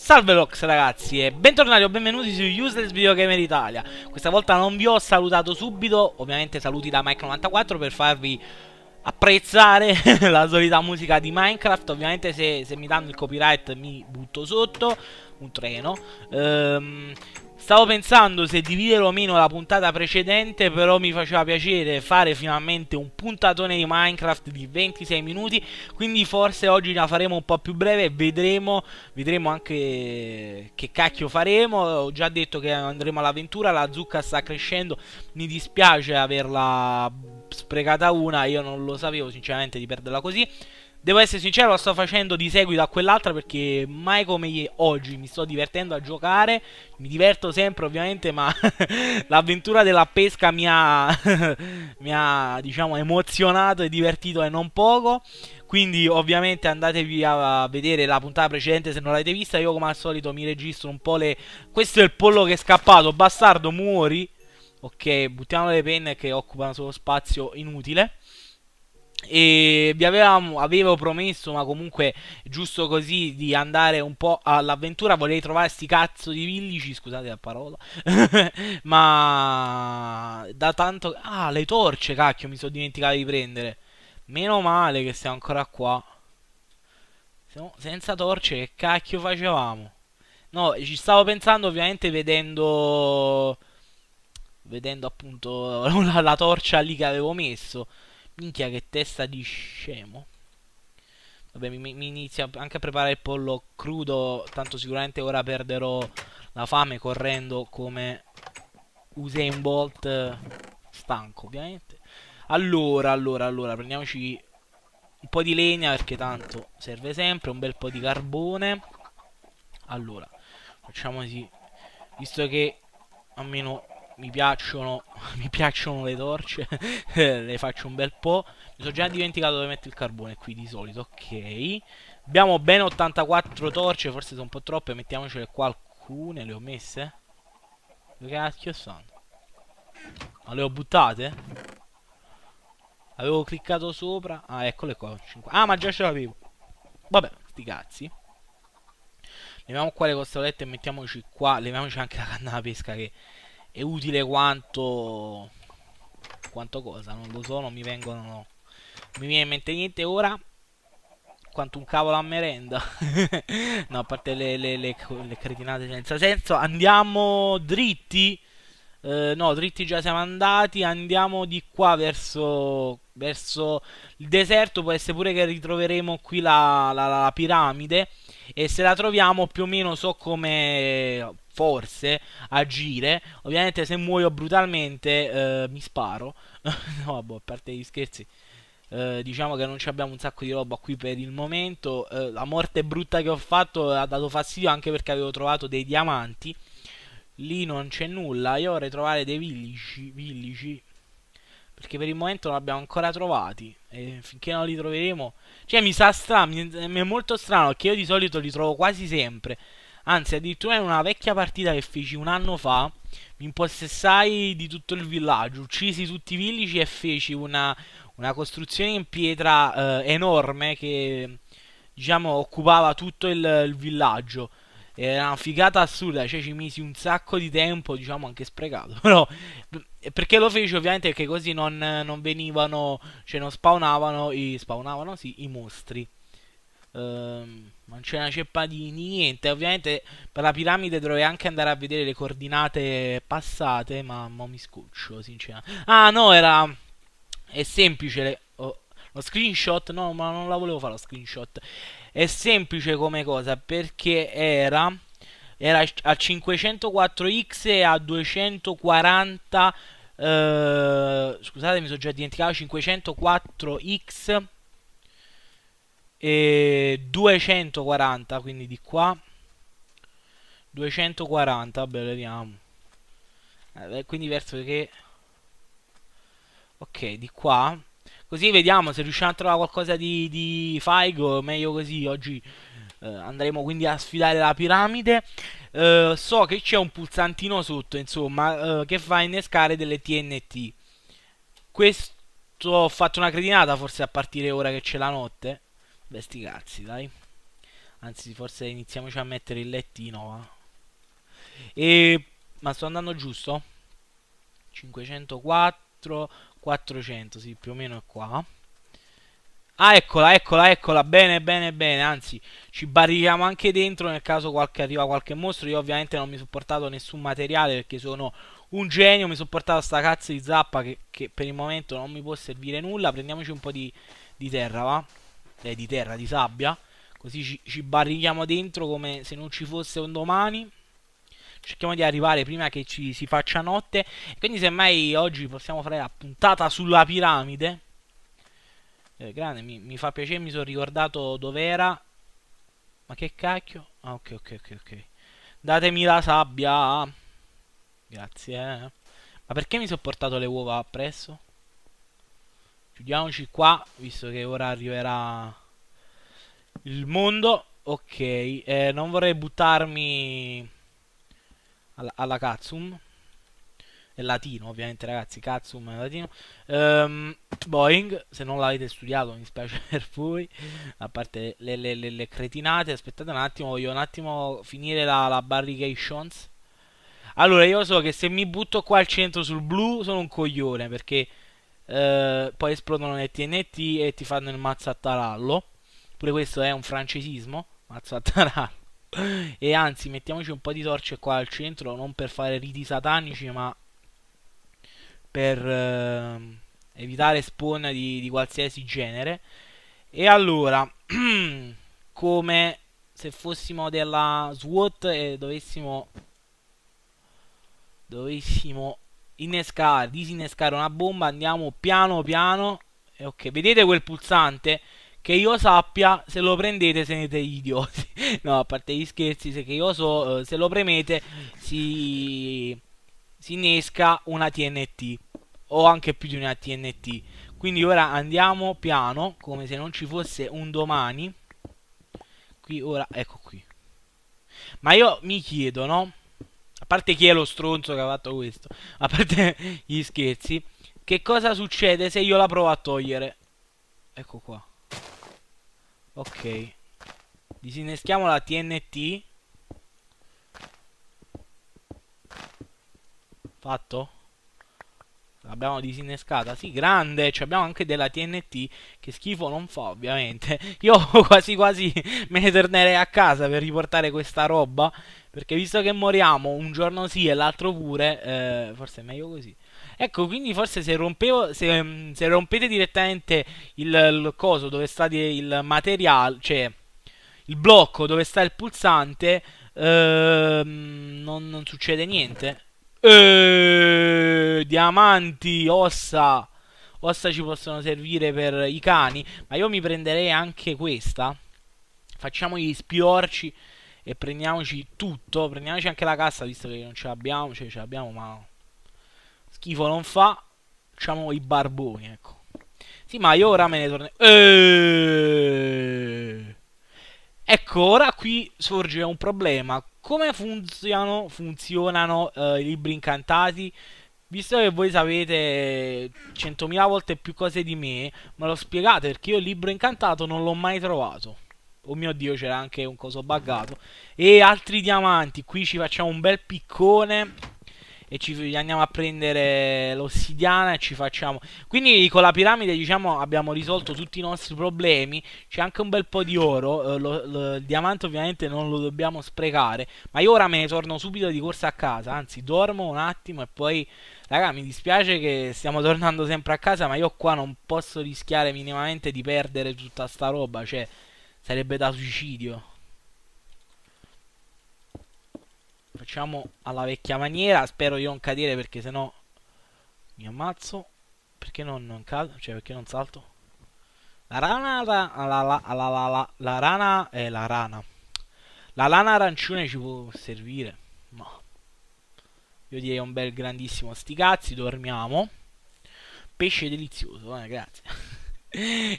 Salve Lox ragazzi e bentornati o benvenuti su Useless Video Gamer Italia. Questa volta non vi ho salutato subito, ovviamente saluti da Mike94 per farvi apprezzare la solita musica di Minecraft. Ovviamente se mi danno il copyright mi butto sotto un treno. Stavo pensando se dividere o meno la puntata precedente, però mi faceva piacere fare finalmente un puntatone di Minecraft di 26 minuti, quindi forse oggi la faremo un po' più breve e vedremo anche che cacchio faremo. Ho già detto che andremo all'avventura, la zucca sta crescendo, mi dispiace averla sprecata una, io non lo sapevo sinceramente di perderla così. Devo essere sincero, la sto facendo di seguito a quell'altra perché mai come oggi mi sto divertendo a giocare. Mi diverto sempre ovviamente, ma l'avventura della pesca mi ha diciamo emozionato e divertito e non poco. Quindi ovviamente andatevi a vedere la puntata precedente se non l'avete vista. Io come al solito mi registro un po' le... Questo è il pollo che è scappato, bastardo muori. Ok, buttiamo le penne che occupano solo spazio inutile. E avevo promesso, ma comunque giusto così, di andare un po' all'avventura. Volevo trovare sti cazzo di villici, scusate la parola. Ma da tanto... Ah, le torce, cacchio, mi sono dimenticato di prendere. Meno male che siamo ancora qua. Senza torce che cacchio facevamo? No, ci stavo pensando ovviamente vedendo appunto la torcia lì che avevo messo. Minchia che testa di scemo. Vabbè, mi inizia anche a preparare il pollo crudo. Tanto sicuramente ora perderò la fame correndo come Usain Bolt. Stanco, ovviamente. Allora, prendiamoci un po' di legna perché tanto serve sempre. Un bel po' di carbone. Allora, facciamo così. Visto che almeno mi piacciono, mi piacciono le torce, le faccio un bel po'. Mi sono già dimenticato dove metto il carbone qui di solito, ok. Abbiamo ben 84 torce, forse sono un po' troppe, mettiamocele qua alcune, le ho messe. Dove cacchio stanno? Ma le ho buttate? Avevo cliccato sopra. Ah, eccole qua. Ah, ma già ce l'avevo. Vabbè, sti cazzi. Leviamo qua le costolette e mettiamoci qua. Leviamoci anche la canna da pesca che è utile quanto cosa, non lo so, non mi vengono, no. Mi viene in mente niente ora. Quanto un cavolo a merenda. No, a parte le cretinate senza senso. Andiamo dritti. No, dritti già siamo andati. Andiamo di qua verso il deserto. Può essere pure che ritroveremo qui la piramide. E se la troviamo più o meno so come forse agire. Ovviamente se muoio brutalmente mi sparo. No, vabbè, a parte gli scherzi. Diciamo che non abbiamo un sacco di roba qui per il momento. La morte brutta che ho fatto ha dato fastidio anche perché avevo trovato dei diamanti. Lì non c'è nulla. Io vorrei trovare dei villici. Perché per il momento non li abbiamo ancora trovati. E finché non li troveremo. Cioè mi sa strano. Mi è molto strano perché io di solito li trovo quasi sempre. Anzi, addirittura in una vecchia partita che feci un anno fa. Mi impossessai di tutto il villaggio. Uccisi tutti i villici e feci una costruzione in pietra enorme che diciamo occupava tutto il villaggio. Era una figata assurda, cioè ci misi un sacco di tempo, diciamo anche sprecato. Però perché lo feci ovviamente perché così non venivano, cioè non spawnavano sì, i mostri. Non c'è una ceppa di niente. Ovviamente per la piramide dovrei anche andare a vedere le coordinate passate, ma mi scoccio, sinceramente. Ah no, è semplice. Lo screenshot, no, ma non la volevo fare lo screenshot. È semplice come cosa perché era a 504x e a 240. Scusate, mi sono già dimenticato. 504x e 240, quindi di qua 240. Vabbè, vediamo. Quindi verso che... Ok, di qua. Così vediamo se riusciamo a trovare qualcosa di Faigo. Meglio così. Oggi andremo quindi a sfidare la piramide. So che c'è un pulsantino sotto, insomma, che fa innescare delle TNT. Questo ho fatto una cretinata forse a partire ora che c'è la notte. Beh, sti cazzi, dai. Anzi, forse iniziamoci a mettere il lettino, va. E... Ma sto andando giusto? 504, 400, sì, più o meno è qua. Ah, eccola, eccola, eccola, bene, bene, bene, anzi, ci barrichiamo anche dentro nel caso arriva qualche mostro. Io ovviamente non mi sono portato nessun materiale perché sono un genio, mi sono portato sta cazzo di zappa che per il momento non mi può servire nulla. Prendiamoci un po' di terra, va? Di terra, di sabbia, così ci barrichiamo dentro come se non ci fosse un domani. Cerchiamo di arrivare prima che ci si faccia notte. E quindi semmai oggi possiamo fare la puntata sulla piramide. Grande, mi fa piacere, mi sono ricordato dov'era. Ma che cacchio? Ah, ok, ok, ok, ok. Datemi la sabbia. Grazie. Ma perché mi sono portato le uova appresso? Chiudiamoci qua, visto che ora arriverà il mondo. Ok, non vorrei buttarmi alla Katsum. È latino, ovviamente, ragazzi. Katsum è latino. Boeing, se non l'avete studiato, mi spiace per voi. A parte le cretinate, aspettate un attimo, voglio un attimo finire la barrications. Allora, io so che se mi butto qua al centro sul blu sono un coglione, perché poi esplodono le TNT e ti fanno il mazzo a tarallo. Pure questo è un francesismo, mazzo a tarallo. E anzi, mettiamoci un po' di torce qua al centro, non per fare riti satanici, ma per evitare spawn di qualsiasi genere. E allora, come se fossimo della SWAT e dovessimo disinnescare una bomba, andiamo piano piano. E ok, vedete quel pulsante? Che io sappia, se lo prendete siete idioti. No, a parte gli scherzi, se che io so, se lo premete si innesca una TNT o anche più di una TNT. Quindi ora andiamo piano, come se non ci fosse un domani. Qui ora, ecco qui. Ma io mi chiedo, no? A parte chi è lo stronzo che ha fatto questo, a parte gli scherzi, che cosa succede se io la provo a togliere? Ecco qua. Ok. Disinneschiamo la TNT. Fatto? L'abbiamo disinnescata. Sì, grande. Abbiamo anche della TNT. Che schifo non fa, ovviamente. Io quasi quasi me ne tornerei a casa per riportare questa roba. Perché visto che moriamo un giorno sì e l'altro pure, forse è meglio così. Ecco, quindi forse se rompete direttamente il coso dove sta il materiale, cioè il blocco dove sta il pulsante, non succede niente. Diamanti, ossa. Ossa ci possono servire per i cani. Ma io mi prenderei anche questa. Facciamo gli spiorci e prendiamoci tutto. Prendiamoci anche la cassa, visto che non ce l'abbiamo. Cioè, ce l'abbiamo, ma schifo non fa. Facciamo i barboni, ecco. Sì, ma io ora me ne torno. Ecco, ora qui sorge un problema. Come funzionano i libri incantati? Visto che voi sapete 100.000 volte più cose di me, me lo spiegate perché io il libro incantato non l'ho mai trovato. Oh mio Dio, c'era anche un coso buggato. E altri diamanti. Qui ci facciamo un bel piccone e ci andiamo a prendere l'ossidiana e ci facciamo. Quindi con la piramide, diciamo, abbiamo risolto tutti i nostri problemi. C'è anche un bel po' di oro. Il diamante ovviamente non lo dobbiamo sprecare. Ma io ora me ne torno subito di corsa a casa. Anzi, dormo un attimo e poi... Raga, mi dispiace che stiamo tornando sempre a casa, ma io qua non posso rischiare minimamente di perdere tutta sta roba. Cioè, sarebbe da suicidio. Facciamo alla vecchia maniera. Spero di non cadere perché sennò mi ammazzo. Perché non cado? Cioè, perché non salto? La rana. La rana è la rana. La lana arancione ci può servire. Ma io direi un bel grandissimo sti cazzi. Dormiamo. Pesce delizioso, grazie.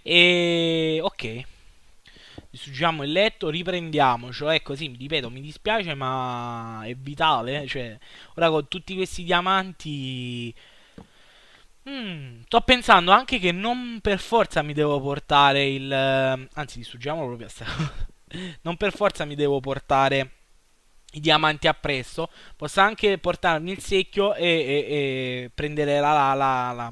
E ok. Distruggiamo il letto, riprendiamo. Cioè, così, ripeto, mi dispiace, ma è vitale. Cioè, ora con tutti questi diamanti. Sto pensando anche che non per forza mi devo portare il. Anzi, distruggiamolo proprio a sta cosa. non per forza mi devo portare i diamanti appresso, posso anche portarmi il secchio e prendere la lava,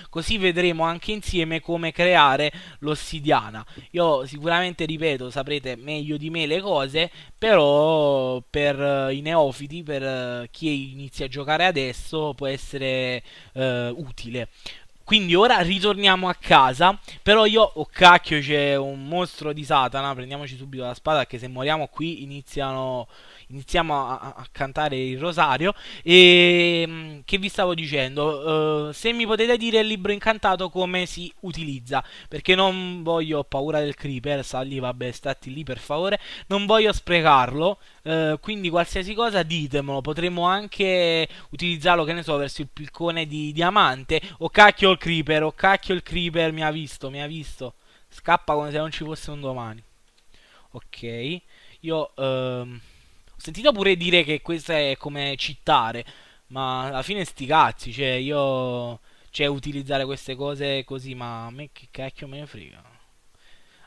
così vedremo anche insieme come creare l'ossidiana. Io sicuramente, ripeto, saprete meglio di me le cose, però per i neofiti, per chi inizia a giocare adesso, può essere utile. Quindi ora ritorniamo a casa. Però io, oh cacchio, c'è un mostro di Satana. Prendiamoci subito la spada, perché se moriamo qui iniziamo a cantare il rosario. E che vi stavo dicendo? Se mi potete dire il libro incantato come si utilizza, perché non voglio, ho paura del creeper. Sta lì, vabbè, stati lì per favore. Non voglio sprecarlo. Quindi qualsiasi cosa ditemelo. Potremmo anche utilizzarlo, che ne so, verso il piccone di diamante. Oh cacchio il creeper, oh cacchio il creeper, mi ha visto, mi ha visto. Scappa come se non ci fosse un domani. Ok. Io ho sentito pure dire che questa è come cheatare, ma alla fine sti cazzi, cioè io, cioè, utilizzare queste cose così, ma a me che cacchio me ne frega.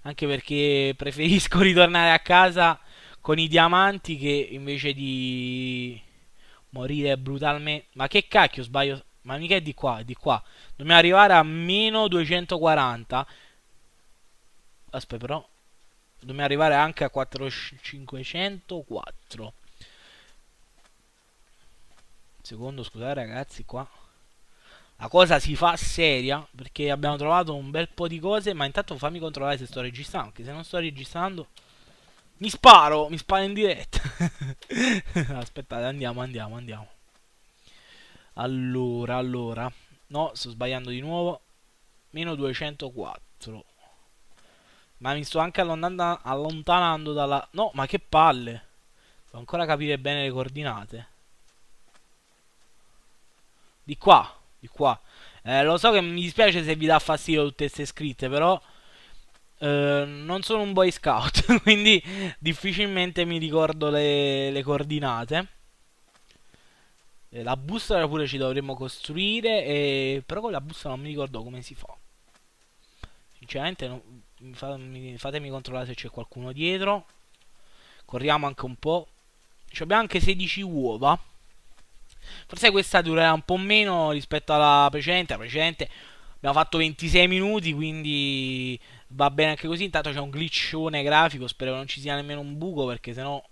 Anche perché preferisco ritornare a casa con i diamanti, che invece di morire brutalmente. Ma che cacchio, sbaglio? Ma mica è di qua, è di qua. Dobbiamo arrivare a meno 240. Aspetta, però dobbiamo arrivare anche a 504. Secondo, scusate ragazzi, qua la cosa si fa seria, perché abbiamo trovato un bel po' di cose. Ma intanto fammi controllare se sto registrando, perché se non sto registrando mi sparo in diretta. Aspettate, andiamo. Allora. No, sto sbagliando di nuovo. Meno 204. Ma mi sto anche allontanando dalla... No, ma che palle. Devo ancora capire bene le coordinate. Di qua, di qua. Lo so che mi dispiace se vi dà fastidio tutte queste scritte, però non sono un boy scout, quindi difficilmente mi ricordo le coordinate. La bussola pure ci dovremmo costruire, però con la bussola non mi ricordo come si fa. Sinceramente fatemi controllare se c'è qualcuno dietro. Corriamo anche un po'. Abbiamo anche 16 uova. Forse questa durerà un po' meno rispetto alla precedente. La precedente abbiamo fatto 26 minuti, quindi va bene anche così. Intanto c'è un glitchone grafico, spero non ci sia nemmeno un buco, perché sennò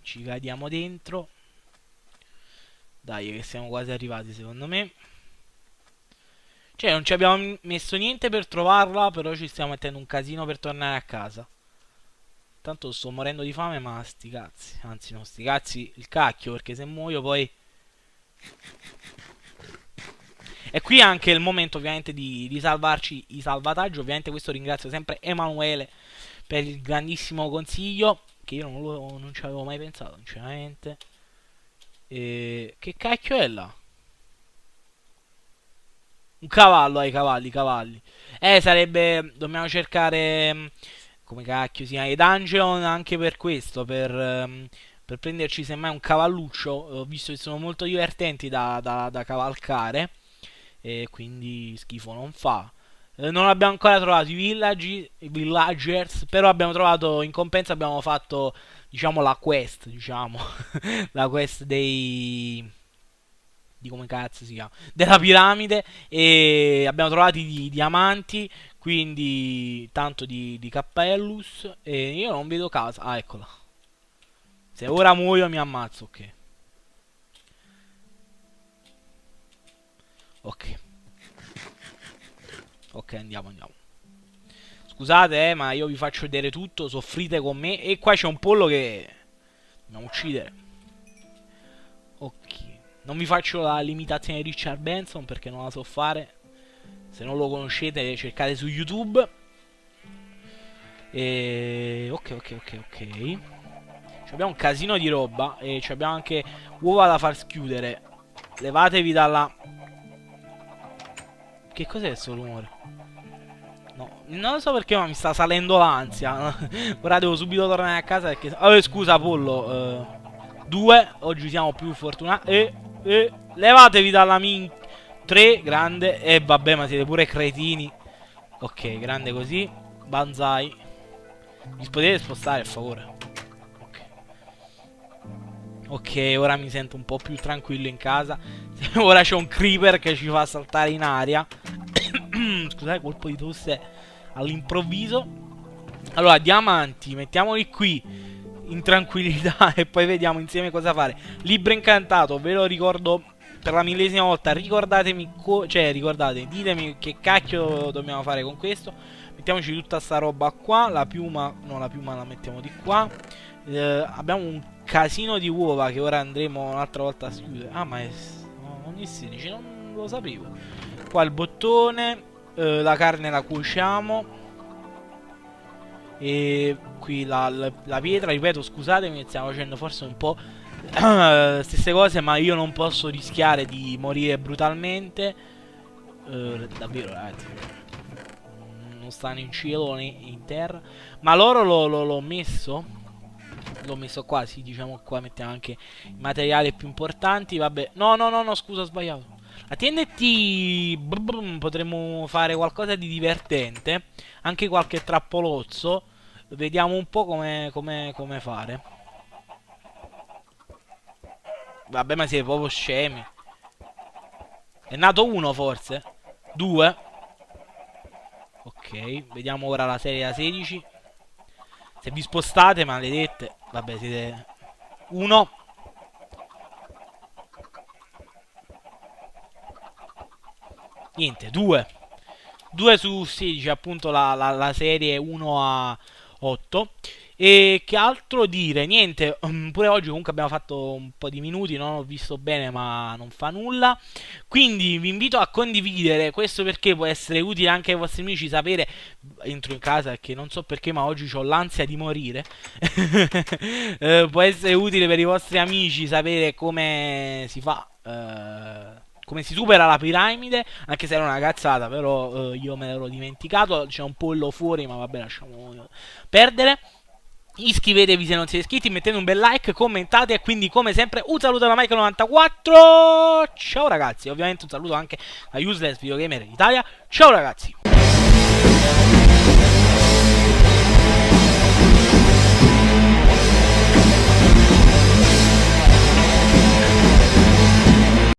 ci cadiamo dentro. Dai, che siamo quasi arrivati, secondo me. Cioè, non ci abbiamo messo niente per trovarla, però ci stiamo mettendo un casino per tornare a casa. Tanto sto morendo di fame, ma sti cazzi. Anzi, no, sti cazzi il cacchio, perché se muoio poi... E qui è anche il momento, ovviamente, di salvarci i salvataggi. Ovviamente questo ringrazio sempre Emanuele per il grandissimo consiglio, che io non ci avevo mai pensato, sinceramente. Che cacchio è là? Un cavallo, ai cavalli. Sarebbe... Dobbiamo cercare... Come cacchio si chiama? I dungeon anche per questo, per prenderci semmai un cavalluccio. Ho visto che sono molto divertenti da cavalcare, e quindi schifo non fa. Non abbiamo ancora trovato i villagers, però abbiamo trovato, in compenso abbiamo fatto, diciamo, la quest, diciamo, la quest di come cazzo si chiama, della piramide, e abbiamo trovato i diamanti, quindi tanto di cappellus, e io non vedo casa. Ah, eccola. Se ora muoio mi ammazzo, ok. Ok. Ok, andiamo. Scusate, ma io vi faccio vedere tutto, soffrite con me. E qua c'è un pollo che dobbiamo uccidere. Ok. Non vi faccio la limitazione di Richard Benson, perché non la so fare. Se non lo conoscete, cercate su YouTube. Ok. Abbiamo un casino di roba, e abbiamo anche uova da far schiudere. Levatevi dalla... Che cos'è questo rumore? No, non lo so perché, ma mi sta salendo l'ansia. Ora devo subito tornare a casa perché... scusa pollo. 2, oggi siamo più fortunati. Levatevi dalla min... 3, grande. Vabbè, ma siete pure cretini. Ok, grande così. Banzai. Vi potete spostare, per favore? Ok, ora mi sento un po' più tranquillo in casa. Ora c'è un creeper che ci fa saltare in aria. Scusate, colpo di tosse all'improvviso. Allora, diamanti, mettiamoli qui in tranquillità e poi vediamo insieme cosa fare. Libro incantato, ve lo ricordo per la millesima volta. Ricordatemi, ditemi che cacchio dobbiamo fare con questo. Mettiamoci tutta sta roba qua. La piuma, no, la piuma la mettiamo di qua. Abbiamo un casino di uova che ora andremo un'altra volta a schiudere. Ah, ma è ogni 16, non lo sapevo. Qua il bottone, la carne la cuociamo. E qui la pietra, ripeto, scusatemi, stiamo facendo forse un po' stesse cose, ma io non posso rischiare di morire brutalmente. Davvero, ragazzi, non stanno in cielo né in terra. Ma loro l'ho messo. L'ho messo qua, sì, diciamo qua mettiamo anche i materiali più importanti. Vabbè, no, scusa, ho sbagliato. La TNT potremmo fare qualcosa di divertente. Anche qualche trappolozzo. Vediamo un po' come fare. Vabbè, ma siete proprio scemi. È nato uno forse? Due? Ok, vediamo ora la serie da 16. Se vi spostate, maledette. Vabbè, siete... Uno. Niente, due. 2 su 16, appunto la serie 1 a 8. E che altro dire? Niente, pure oggi comunque abbiamo fatto un po' di minuti, non ho visto bene ma non fa nulla. Quindi vi invito a condividere questo perché può essere utile anche ai vostri amici sapere. Entro in casa perché non so perché ma oggi ho l'ansia di morire. Può essere utile per i vostri amici sapere come si fa. Come si supera la piramide, anche se era una cazzata, però io me l'ero dimenticato. C'è un pollo fuori, ma vabbè, lasciamo perdere. Iscrivetevi se non siete iscritti, mettete un bel like, commentate e quindi come sempre un saluto da Mike94. Ciao ragazzi, ovviamente un saluto anche a Useless Videogamer Italia. Ciao ragazzi.